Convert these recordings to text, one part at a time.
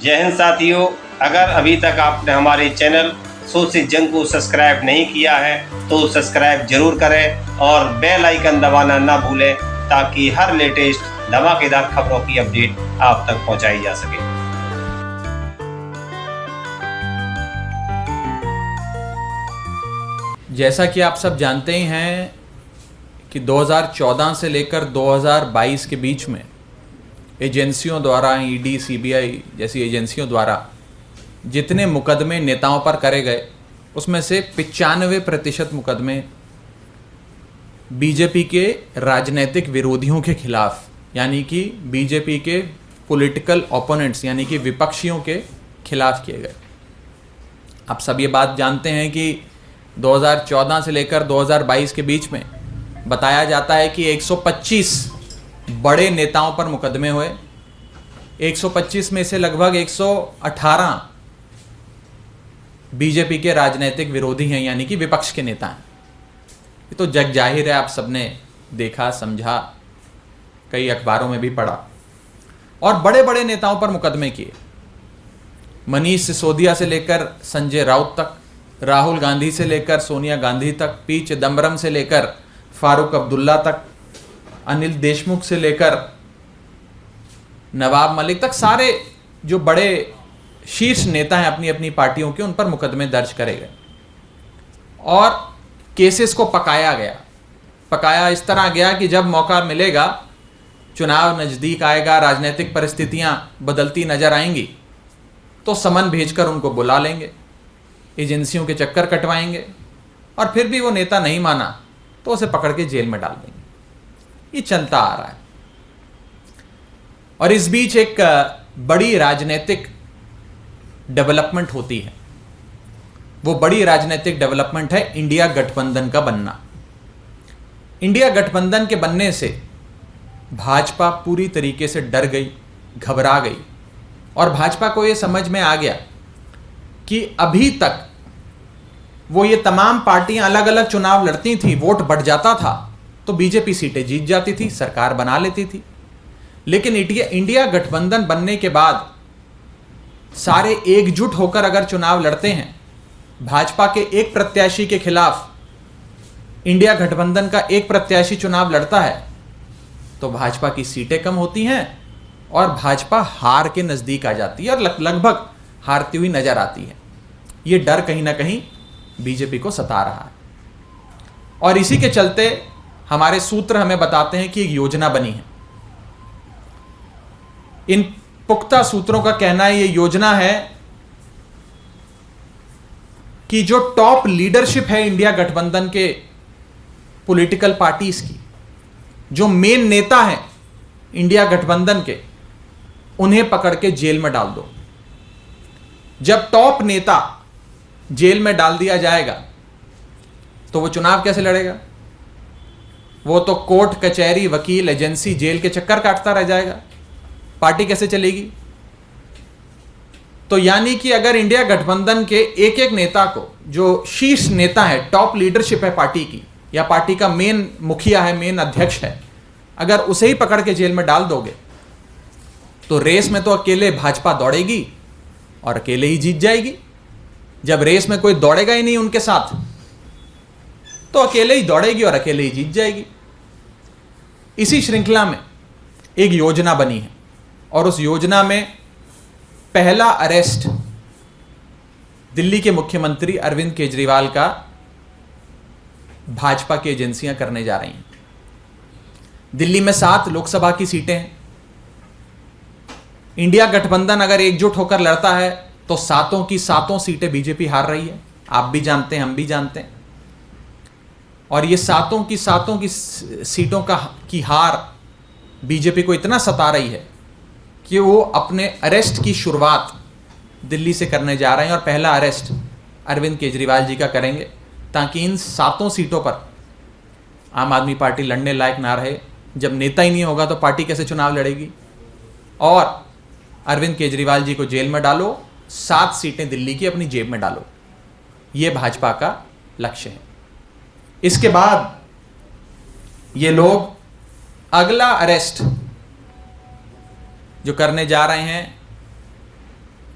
जय हिंद साथियों, अगर अभी तक आपने हमारे चैनल सोच से जंग को सब्सक्राइब नहीं किया है तो सब्सक्राइब जरूर करें और बेल आइकन दबाना ना भूलें ताकि हर लेटेस्ट धमाकेदार खबरों की अपडेट आप तक पहुंचाई जा सके। जैसा कि आप सब जानते ही हैं कि 2014 से लेकर 2022 के बीच में एजेंसियों द्वारा, ईडी, सीबीआई जैसी एजेंसियों द्वारा जितने मुकदमे नेताओं पर करे गए उसमें से 95% मुकदमे बीजेपी के राजनीतिक विरोधियों के खिलाफ, यानी कि बीजेपी के पॉलिटिकल ओपोनेंट्स यानी कि विपक्षियों के खिलाफ किए गए। आप सब ये बात जानते हैं कि 2014 से लेकर 2022 के बीच में बताया जाता है कि 125 बड़े नेताओं पर मुकदमे हुए। 125 में से लगभग 118 बीजेपी के राजनीतिक विरोधी हैं, यानी कि विपक्ष के नेता हैं। ये तो जग जाहिर है, आप सबने देखा, समझा, कई अखबारों में भी पढ़ा। और बड़े बड़े नेताओं पर मुकदमे किए। मनीष सिसोदिया से लेकर संजय राउत तक, राहुल गांधी से लेकर सोनिया गांधी तक, पी चिदम्बरम से लेकर फारूक अब्दुल्ला तक, अनिल देशमुख से लेकर नवाब मलिक तक, सारे जो बड़े शीर्ष नेता हैं अपनी अपनी पार्टियों के, उन पर मुकदमे दर्ज करे गए और केसेस को पकाया गया। पकाया इस तरह गया कि जब मौका मिलेगा, चुनाव नज़दीक आएगा, राजनीतिक परिस्थितियां बदलती नजर आएंगी तो समन भेजकर उनको बुला लेंगे, एजेंसियों के चक्कर कटवाएंगे और फिर भी वो नेता नहीं माना तो उसे पकड़ के जेल में डाल देंगे। ये चलता आ रहा है। और इस बीच एक बड़ी राजनीतिक डेवलपमेंट होती है। वो बड़ी राजनीतिक डेवलपमेंट है इंडिया गठबंधन का बनना। इंडिया गठबंधन के बनने से भाजपा पूरी तरीके से डर गई, घबरा गई और भाजपा को ये समझ में आ गया कि अभी तक वो ये तमाम पार्टियां अलग अलग चुनाव लड़ती थी, वोट बढ़ जाता था तो बीजेपी सीटें जीत जाती थी, सरकार बना लेती थी। लेकिन इंडिया गठबंधन बनने के बाद सारे एकजुट होकर अगर चुनाव लड़ते हैं, भाजपा के एक प्रत्याशी के खिलाफ इंडिया गठबंधन का एक प्रत्याशी चुनाव लड़ता है तो भाजपा की सीटें कम होती हैं और भाजपा हार के नजदीक आ जाती है और लगभग हारती हुई नजर आती है। ये डर कहीं ना कहीं बीजेपी को सता रहा है और इसी के चलते हमारे सूत्र हमें बताते हैं कि एक योजना बनी है। इन पुख्ता सूत्रों का कहना है, ये योजना है कि जो टॉप लीडरशिप है इंडिया गठबंधन के पॉलिटिकल पार्टीज की, जो मेन नेता हैं इंडिया गठबंधन के, उन्हें पकड़ के जेल में डाल दो। जब टॉप नेता जेल में डाल दिया जाएगा तो वो चुनाव कैसे लड़ेगा? वो तो कोर्ट, कचहरी, वकील, एजेंसी, जेल के चक्कर काटता रह जाएगा। पार्टी कैसे चलेगी? तो यानी कि अगर इंडिया गठबंधन के एक एक नेता को, जो शीर्ष नेता है, टॉप लीडरशिप है पार्टी की, या पार्टी का मेन मुखिया है, मेन अध्यक्ष है, अगर उसे ही पकड़ के जेल में डाल दोगे तो रेस में तो अकेले भाजपा दौड़ेगी और अकेले ही जीत जाएगी। जब रेस में कोई दौड़ेगा ही नहीं उनके साथ तो अकेले ही दौड़ेगी और अकेले ही जीत जाएगी। इसी श्रृंखला में एक योजना बनी है और उस योजना में पहला अरेस्ट दिल्ली के मुख्यमंत्री अरविंद केजरीवाल का भाजपा की एजेंसियां करने जा रही हैं। दिल्ली में 7 लोकसभा की सीटें हैं। इंडिया गठबंधन अगर एकजुट होकर लड़ता है तो 7 की 7 सीटें बीजेपी हार रही है। आप भी जानते हैं, हम भी जानते हैं। और ये 7 की 7 की सीटों की हार बीजेपी को इतना सता रही है कि वो अपने अरेस्ट की शुरुआत दिल्ली से करने जा रहे हैं और पहला अरेस्ट अरविंद केजरीवाल जी का करेंगे ताकि इन 7 सीटों पर आम आदमी पार्टी लड़ने लायक ना रहे। जब नेता ही नहीं होगा तो पार्टी कैसे चुनाव लड़ेगी? और अरविंद केजरीवाल जी को जेल में डालो, 7 सीटें दिल्ली की अपनी जेब में डालो। ये भाजपा का लक्ष्य है। इसके बाद ये लोग अगला अरेस्ट जो करने जा रहे हैं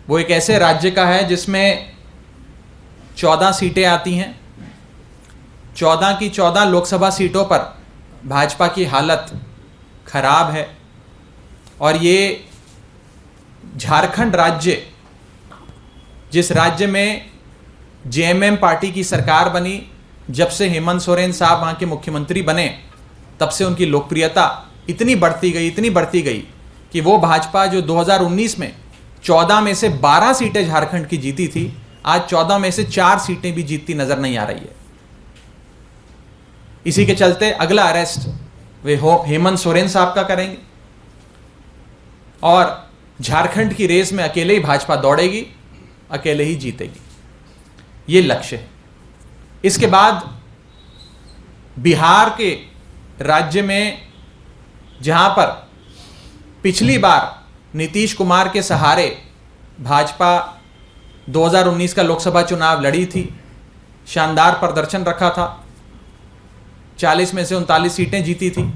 वो एक ऐसे राज्य का है जिसमें 14 सीटें आती हैं। 14 की 14 लोकसभा सीटों पर भाजपा की हालत खराब है। और ये झारखंड राज्य, जिस राज्य में जेएमएम पार्टी की सरकार बनी, जब से हेमंत सोरेन साहब वहाँ के मुख्यमंत्री बने, तब से उनकी लोकप्रियता इतनी बढ़ती गई कि वो भाजपा जो 2019 में 14 में से 12 सीटें झारखंड की जीती थी, आज 14 में से 4 सीटें भी जीतती नजर नहीं आ रही है। इसी के चलते अगला अरेस्ट वे हेमंत सोरेन साहब का करेंगे और झारखंड की रेस में अकेले ही भाजपा दौड़ेगी, अकेले ही जीतेगी। ये लक्ष्य है। इसके बाद बिहार के राज्य में, जहां पर पिछली बार नीतीश कुमार के सहारे भाजपा 2019 का लोकसभा चुनाव लड़ी थी, शानदार प्रदर्शन रखा था, 40 में से 39 सीटें जीती थी।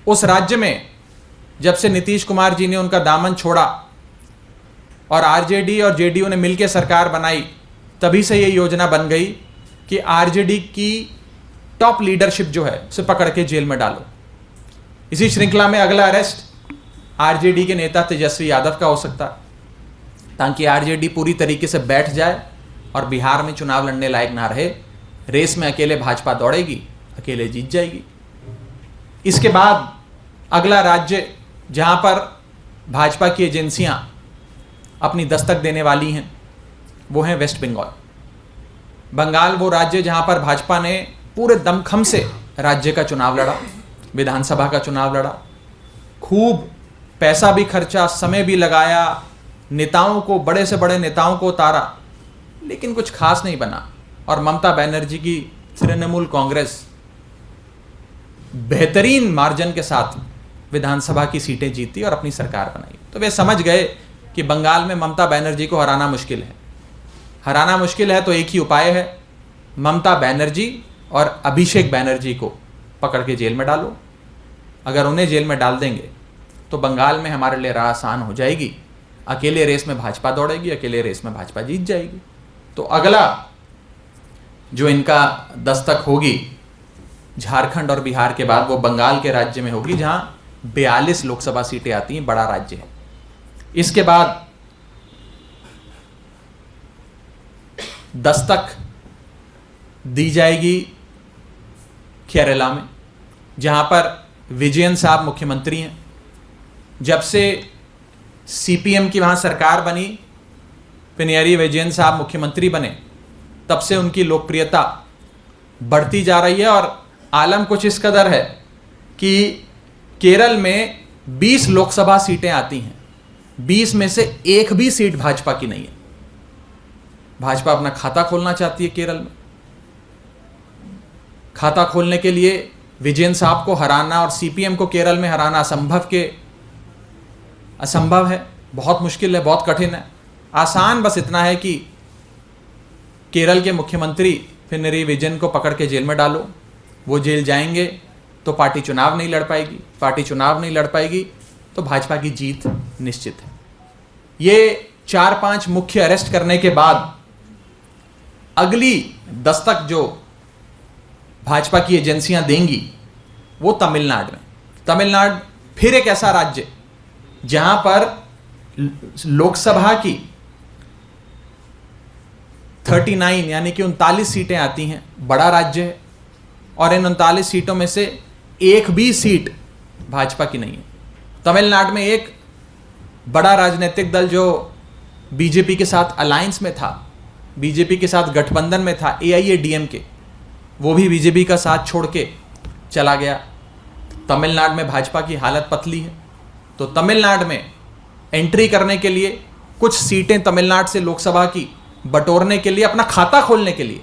उस राज्य में जब से नीतीश कुमार जी ने उनका दामन छोड़ा और आरजेडी और जेडीयू ने मिलकर सरकार बनाई, तभी से ये योजना बन गई कि आरजेडी की टॉप लीडरशिप जो है उसे पकड़ के जेल में डालो। इसी श्रृंखला में अगला अरेस्ट आरजेडी के नेता तेजस्वी यादव का हो सकता है, ताकि आरजेडी पूरी तरीके से बैठ जाए और बिहार में चुनाव लड़ने लायक ना रहे। रेस में अकेले भाजपा दौड़ेगी, अकेले जीत जाएगी। इसके बाद अगला राज्य जहां पर भाजपा की एजेंसियां अपनी दस्तक देने वाली हैं, वो है वेस्ट बंगाल। बंगाल वो राज्य जहां पर भाजपा ने पूरे दमखम से राज्य का चुनाव लड़ा, विधानसभा का चुनाव लड़ा, खूब पैसा भी खर्चा, समय भी लगाया, नेताओं को, बड़े से बड़े नेताओं को उतारा, लेकिन कुछ खास नहीं बना। और ममता बनर्जी की तृणमूल कांग्रेस बेहतरीन मार्जिन के साथ विधानसभा की सीटें जीती और अपनी सरकार बनाई। तो वे समझ गए कि बंगाल में ममता बनर्जी को हराना मुश्किल है। हराना मुश्किल है तो एक ही उपाय है, ममता बनर्जी और अभिषेक बनर्जी को पकड़ के जेल में डालो। अगर उन्हें जेल में डाल देंगे तो बंगाल में हमारे लिए राह आसान हो जाएगी। अकेले रेस में भाजपा दौड़ेगी, अकेले रेस में भाजपा जीत जाएगी। तो अगला जो इनका दस्तक होगी झारखंड और बिहार के बाद, वो बंगाल के राज्य में होगी, जहां 42 लोकसभा सीटें आती हैं, बड़ा राज्य है। इसके बाद दस्तक दी जाएगी केरला में, जहां पर विजयन साहब मुख्यमंत्री हैं। जब से सीपीएम की वहां सरकार बनी, पिनराई विजयन साहब मुख्यमंत्री बने, तब से उनकी लोकप्रियता बढ़ती जा रही है। और आलम कुछ इस कदर है कि केरल में 20 लोकसभा सीटें आती हैं, 20 में से एक भी सीट भाजपा की नहीं है। भाजपा अपना खाता खोलना चाहती है केरल में। खाता खोलने के लिए विजयन साहब को हराना और सीपीएम को केरल में हराना असंभव है, बहुत मुश्किल है, बहुत कठिन है। आसान बस इतना है कि केरल के मुख्यमंत्री पिनराई विजयन को पकड़ के जेल में डालो। वो जेल जाएंगे तो पार्टी चुनाव नहीं लड़ पाएगी, पार्टी चुनाव नहीं लड़ पाएगी तो भाजपा की जीत निश्चित है। ये 4-5 मुख्य अरेस्ट करने के बाद अगली दस्तक जो भाजपा की एजेंसियां देंगी वो तमिलनाडु में। तमिलनाडु फिर एक ऐसा राज्य जहां पर लोकसभा की 39 यानी कि 39 सीटें आती हैं, बड़ा राज्य है। और इन 39 सीटों में से एक भी सीट भाजपा की नहीं है। तमिलनाडु में एक बड़ा राजनीतिक दल जो बीजेपी के साथ अलायंस में था, बीजेपी के साथ गठबंधन में था, AIADMK, वो भी बीजेपी का साथ छोड़ के चला गया। तमिलनाडु में भाजपा की हालत पतली है। तो तमिलनाडु में एंट्री करने के लिए, कुछ सीटें तमिलनाडु से लोकसभा की बटोरने के लिए, अपना खाता खोलने के लिए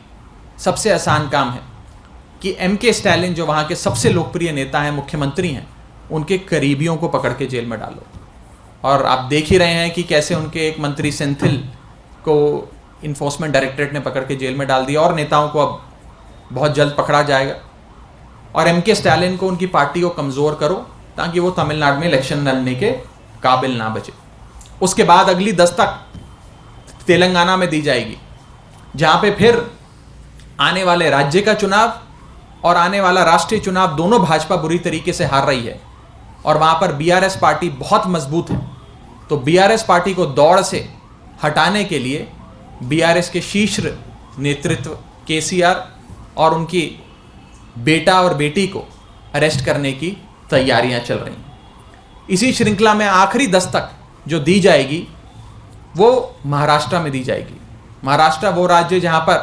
सबसे आसान काम है कि MK स्टैलिन जो वहाँ के सबसे लोकप्रिय नेता हैं, मुख्यमंत्री हैं, उनके करीबियों को पकड़ के जेल में डालो। और आप देख ही रहे हैं कि कैसे उनके एक मंत्री सेंथिल को इन्फोर्समेंट डायरेक्टरेट ने पकड़ के जेल में डाल दिया और नेताओं को अब बहुत जल्द पकड़ा जाएगा। और MK स्टैलिन को, उनकी पार्टी को कमज़ोर करो ताकि वो तमिलनाडु में इलेक्शन लड़ने के काबिल ना बचे। उसके बाद अगली दस्तक तेलंगाना में दी जाएगी, जहां पे फिर आने वाले राज्य का चुनाव और आने वाला राष्ट्रीय चुनाव दोनों भाजपा बुरी तरीके से हार रही है, और वहां पर बीआरएस पार्टी बहुत मजबूत है। तो बीआरएस पार्टी को दौड़ से हटाने के लिए बीआरएस के शीर्ष नेतृत्व केसीआर और उनकी बेटा और बेटी को अरेस्ट करने की तैयारियां चल रही हैं। इसी श्रृंखला में आखिरी दस्तक जो दी जाएगी वो महाराष्ट्र में दी जाएगी। महाराष्ट्र वो राज्य जहां पर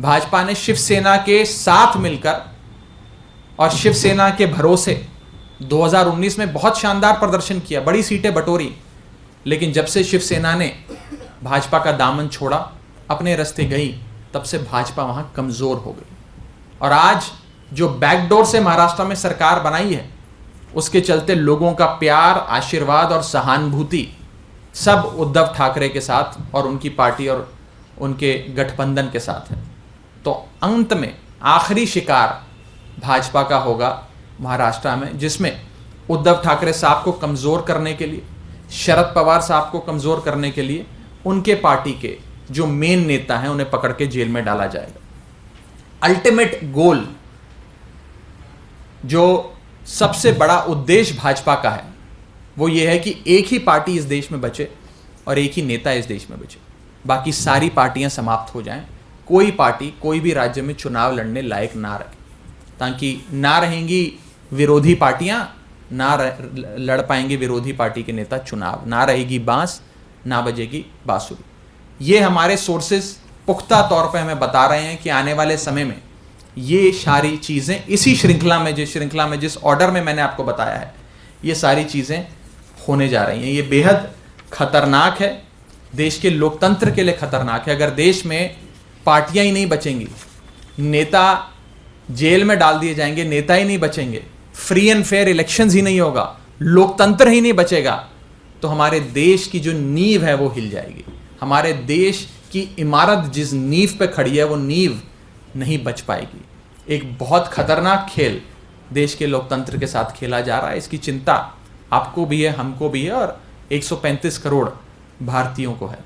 भाजपा ने शिवसेना के साथ मिलकर और शिवसेना के भरोसे 2019 में बहुत शानदार प्रदर्शन किया, बड़ी सीटें बटोरी, लेकिन जब से शिवसेना ने भाजपा का दामन छोड़ा, अपने रास्ते गई, तब से भाजपा वहां कमजोर हो गई। और आज जो बैकडोर से महाराष्ट्र में सरकार बनाई है, उसके चलते लोगों का प्यार, आशीर्वाद और सहानुभूति सब उद्धव ठाकरे के साथ और उनकी पार्टी और उनके गठबंधन के साथ है। तो अंत में आखिरी शिकार भाजपा का होगा महाराष्ट्र में, जिसमें उद्धव ठाकरे साहब को कमज़ोर करने के लिए, शरद पवार साहब को कमज़ोर करने के लिए उनके पार्टी के जो मेन नेता हैं उन्हें पकड़ के जेल में डाला जाएगा। अल्टीमेट गोल, जो सबसे बड़ा उद्देश्य भाजपा का है, वो ये है कि एक ही पार्टी इस देश में बचे और एक ही नेता इस देश में बचे, बाकी सारी पार्टियां समाप्त हो जाएं, कोई पार्टी कोई भी राज्य में चुनाव लड़ने लायक ना रहे, ताकि ना रहेंगी विरोधी पार्टियां, ना लड़ पाएंगे विरोधी पार्टी के नेता चुनाव, ना रहेगी बांस, ना बजेगी बांसुरी। ये हमारे सोर्सेज पुख्ता तौर पे हमें बता रहे हैं कि आने वाले समय में ये सारी चीज़ें इसी श्रृंखला में जिस ऑर्डर में मैंने आपको बताया है, ये सारी चीज़ें होने जा रही हैं। ये बेहद खतरनाक है, देश के लोकतंत्र के लिए खतरनाक है। अगर देश में पार्टियां ही नहीं बचेंगी, नेता जेल में डाल दिए जाएंगे, नेता ही नहीं बचेंगे, फ्री एंड फेयर इलेक्शंस ही नहीं होगा, लोकतंत्र ही नहीं बचेगा, तो हमारे देश की जो नींव है वो हिल जाएगी। हमारे देश की इमारत जिस नींव पे खड़ी है वो नींव नहीं बच पाएगी। एक बहुत खतरनाक खेल देश के लोकतंत्र के साथ खेला जा रहा है। इसकी चिंता आपको भी है, हमको भी है, और 135 करोड़ भारतीयों को है।